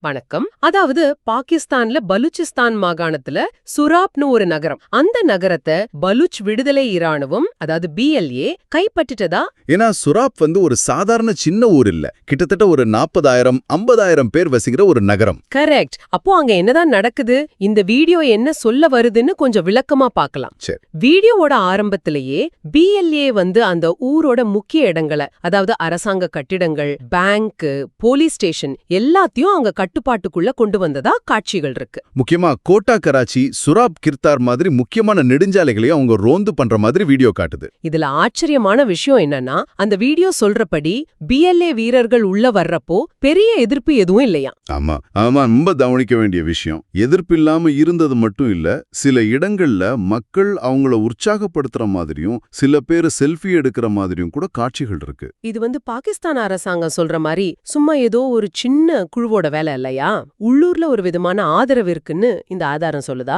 வணக்கம். அதாவது பாகிஸ்தான்ல பலூச்சிஸ்தான் மாகாணத்துல சுராப்னு ஒரு நகரம். அந்த நகரத்தை பலூச் விடுதலை இராணுவம், அதாவது BLA கைப்பற்றிட்டதா? ஏன்னா சுராப் ஒரு சாதாரண சின்ன ஊர் இல்ல, கிட்டத்தட்ட ஒரு 40,000-50,000 பேர் வசிக்கிற ஒரு நகரம். கரெக்ட். அப்போ அங்க என்னதான் நடக்குது, இந்த வீடியோ என்ன சொல்ல வருதுன்னு கொஞ்சம் விளக்கமா பார்க்கலாம். சரி. வீடியோவோட ஆரம்பத்திலேயே BLA அந்த ஊரோட முக்கிய இடங்களை, அதாவது அரசாங்க கட்டிடங்கள், பேங்க், போலீஸ் ஸ்டேஷன் எல்லாத்தையும் அங்க கட்டுப்பாட்டுக்குள்ள கொண்டு வந்ததா காட்சிகள் இருக்கு. முக்கியமா கோட்டா, கராச்சி, சுராப், கிர்தார் மாதிரி முக்கியமான நெடுஞ்சாலைகளையும் அவங்க ரோந்து பண்ற மாதிரி வீடியோ காட்டுது. இதுல ஆச்சரியமான விஷயம் என்னன்னா, அந்த வீடியோ சொல்றபடி BLA வீரர்கள் உள்ள வர்றப்போ பெரிய எதிர்ப்பு எதுவும் இல்லையா? ஆமா ஆமா, ரொம்ப கவனிக்க வேண்டிய விஷயம். எதிர்ப்பு இல்லாம இருந்தது மட்டும் இல்ல, சில இடங்கள்ல மக்கள் அவங்கள உற்சாகப்படுத்துற மாதிரியும் சில பேர் செல்ஃபி எடுக்கிற மாதிரியும் கூட காட்சிகள் இருக்கு. இது பாகிஸ்தான் அரசாங்கம் சொல்ற மாதிரி சும்மா ஏதோ ஒரு சின்ன குழுவோட வேலை இல்லையா? உள்ளூர்ல ஒரு விதமான ஆதரவு இருக்குன்னு இந்த ஆதாரம் சொல்லுதா?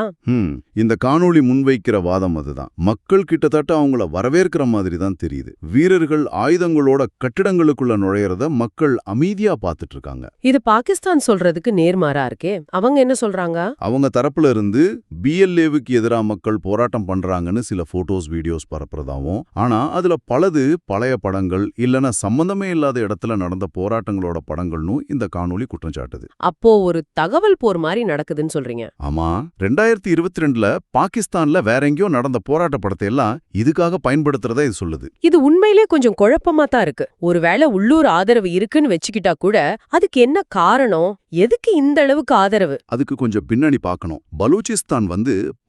இந்த காணொளி முன்வைக்கிற வாதம் அதுதான். மக்கள் கிட்டத்தட்ட அவங்கள வரவேற்கிற மாதிரி தான் தெரியுது. வீரர்கள் ஆயுதங்களோட கட்டிடங்களுக்குள்ள நுழையறத மக்கள் அமைதியா பார்த்துட்டு இருக்காங்க. இது பாகிஸ்தான் சொல்றதுக்கு நேர்மாறா இருக்கே. அவங்க என்ன சொல்றாங்க? அவங்க தரப்புல இருந்து BLAவுக்கு எதிரா மக்கள் போராட்டம் பண்றாங்கன்னு சில போட்டோஸ், வீடியோஸ் பரப்புறதாவும், ஆனா அதுல பலது பழைய படங்கள் இல்லனா சம்பந்தமே இல்லாத இடத்துல நடந்த போராட்டங்களோட படங்கள்னு இந்த காணொளி குற்றம் சாட்டுது. அப்போ ஒரு தகவல் போர் மாதிரி நடக்குதுன்னு சொல்றீங்க? ஆமா, 2022ல பாகிஸ்தான்ல வேற எங்கேயோ நடந்த போராட்ட படத்தை எல்லாம் இதுக்காக பயன்படுத்துறதா இது சொல்லுது. இது உண்மையிலே கொஞ்சம் குழப்பமா தான் இருக்கு. ஒருவேளை உள்ளூர் ஆதரவு இருக்குன்னு வச்சுக்கிட்டா கூட அதுக்கு என்ன காரணம்? எதுக்கு இந்த அளவுக்கு ஆதரவு? அதுக்கு கொஞ்சம் பின்னணி பார்க்கணும். பலூச்சிஸ்தான்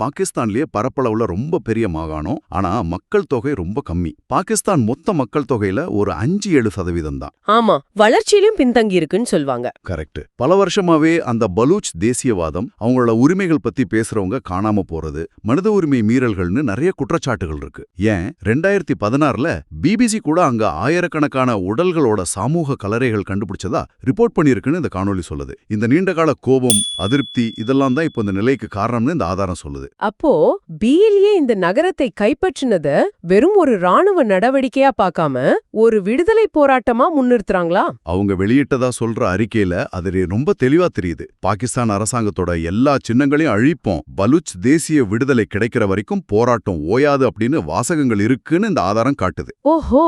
பாகிஸ்தான்லயே பரப்பளவுல ரொம்ப பெரிய மாகாணம். ஆனா மக்கள் தொகை ரொம்ப கம்மி. பாகிஸ்தான் மொத்த மக்கள் தொகையில ஒரு 5-7% தான். ஆமா, வளர்ச்சியிலும் பின்தங்கி இருக்குன்னு சொல்வாங்க. கரெக்ட். பல வருஷமாவே அந்த பலூச் தேசியவாதம், அவங்களோட உரிமைகள் பத்தி பேசுறவங்க காணாம போறது, மனித உரிமை மீறல்கள்னு நிறைய குற்றச்சாட்டுகள் இருக்கு. ஏன் 2016ல BBC கூட அங்க ஆயிரக்கணக்கான உடல்களோட சமூக கலரைகள் கண்டுபிடிச்சதா ரிப்போர்ட் பண்ணிருக்குன்னு இந்த காணொளி சொல்லுது. இந்த நீண்டகால கோபம், அதிருப்தி இதெல்லாம் தான் இப்போ இந்த நிலைக்கு காரணம்னு இந்த ஆதாரம் சொல்லுது. அப்போ BLA இந்த நகரத்தை கைப்பற்றினத வெறும் ஒரு ராணுவ நடவடிக்கையா பார்க்காம ஒரு விடுதலை போராட்டமா முன்னிறுத்துறாங்களா? அவங்க வெளியிட்டதா சொல்ற அறிக்கையில அது ரொம்ப தெளிவா தெரியுது. பாகிஸ்தான் அரசாங்கத்தோட எல்லா சின்னங்களையும் அழிப்போம், பலூச் தேசிய விடுதலை கிடைக்கிற வரைக்கும் போராட்டம் ஓயாது அப்படின்னு வாசகங்கள் இருக்குன்னு இந்த ஆதாரம் காட்டுது. ஓஹோ.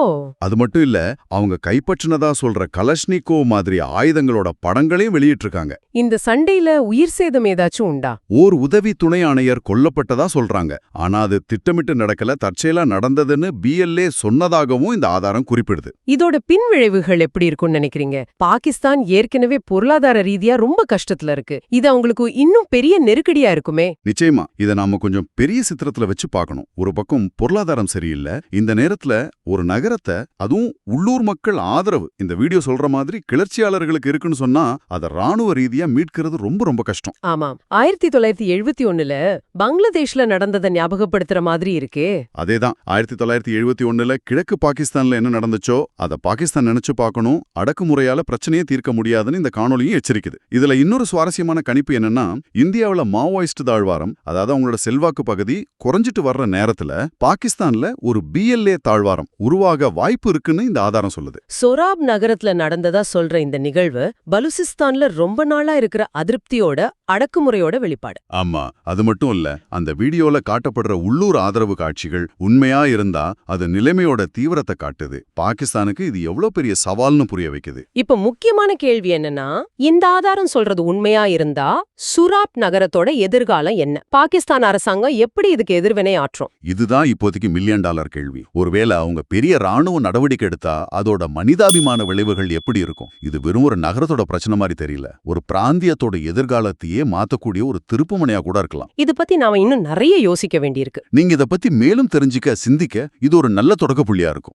அது மட்டும் இல்ல, அவங்க கைப்பற்றினதா சொல்ற கலஷ்னிகோ மாதிரி ஆயுதங்களோட படங்களையும் வெளியிட்டிருக்காங்க. இந்த சண்டையில உயிர் சேதம் ஏதாச்சும் உண்டா? ஓர் உதவி துணை ஆணையர் கொல்லப்பட்டதா சொல்றாங்க. ஆனா அது திட்டமிட்டு நடக்கல, தற்செயலா நடந்ததுன்னு BLA சொன்னதாகவும் இந்த ஆதாரம் குறிப்பிடுது. இதோட பின்விளைவுகள் எப்படி இருக்கும்னு நினைக்கிறீங்க? பாகிஸ்தான் ஏற்கனவே பொருளாதார ரீதியா ரொம்ப கஷ்டத்துல இருக்கு. இது அவங்களுக்கு இன்னும் பெரிய நெருக்கடியா இருக்குமே. நிச்சயமா, இதை நாம கொஞ்சம் பெரிய சித்திரத்துல வச்சு பார்க்கணும். ஒரு பக்கம் பொருளாதாரம் சரியில்லை, இந்த நேரத்துல ஒரு நகரத்தை, அதுவும் உள்ளூர் மக்கள் ஆதரவு இந்த வீடியோ சொல்ற மாதிரி கிளர்ச்சியாளர்களுக்கு இருக்குன்னு சொன்னா அதை ராணுவ ரீதியா மீட்கிறது ரொம்ப ரொம்ப கஷ்டம். ஆமாம், 1971ல பங்களாதேஷ்ல நடந்ததை ஞாபகப்படுத்துற மாதிரி இருக்கே. அதேதான், 1971ல கிழக்கு பாகிஸ்தான்ல என்ன நடந்துச்சோ அதை பாகிஸ்தான் நினைச்சு பார்க்கணும். அடக்குமுறையால பிரச்சனையே தீர்க்க முடியாதுன்னு இந்த காணொலியும் எச்சரிக்குது. இதுல இன்னொரு சுவாரஸ்யமான கணிப்பு என்னன்னா, இந்தியாவுல மாவோயிஸ்ட் தாழ்வாரம், அதாவது அவங்களோட செல்வாக்கு பகுதி குறைஞ்சிட்டு வர்ற நேரத்துல பாகிஸ்தான்ல ஒரு BLA தாழ்வாரம் உருவாக வாய்ப்பு இருக்குன்னு இந்த ஆதாரம் சொல்லுது. சொராப் நகரத்துல நடந்ததா சொல்ற இந்த நிகழ்வு பலுசிஸ்தான்ல ரொம்ப நாளா இருக்கிற அதிருப்தியோட, அடக்குமுறையோட வெளிப்பாடு. ஆமா, அது மட்டும் இல்ல, அந்த வீடியோல காட்டப்படுற உள்ளூர் ஆதரவு காட்சிகள் உண்மையா இருந்தா அது நிலைமையோட தீவிரத்தை காட்டுது. பாகிஸ்தானுக்கு இது எவ்வளவு பெரிய சவால்னு புரிய வைக்குது. இப்ப முக்கியமான கேள்வி என்னன்னா, இந்த ஆதாரம் சொல்றது உண்மையா இருந்தா சுராப் நகரத்தோட எதிர்காலம் என்ன? பாகிஸ்தான் அரசாங்கம் எப்படி இதுக்கு எதிர்வினை ஆற்றும்? இதுதான் இப்போதைக்கு $1 மில்லியன் கேள்வி. ஒருவேளை அவங்க பெரிய ராணுவ நடவடிக்கை எடுத்தா அதோட மனிதாபிமான விளைவுகள் எப்படி இருக்கும்? இது வெறும் ஒரு நகரத்தோட பிரச்சனை மாதிரி தெரியல, ஒரு பிராந்தியத்தோட எதிர்காலத்தையே மாத்தக்கூடிய ஒரு திருப்புமுனையா கூட இருக்கலாம். இது பத்தி நாம இன்னும் நிறைய யோசிக்க வேண்டியிருக்கு. நீங்க இத பத்தி மேலும் தெரிஞ்சுக்க, சிந்திக்க இது ஒரு நல்ல தொடக்க புள்ளியா இருக்கும்.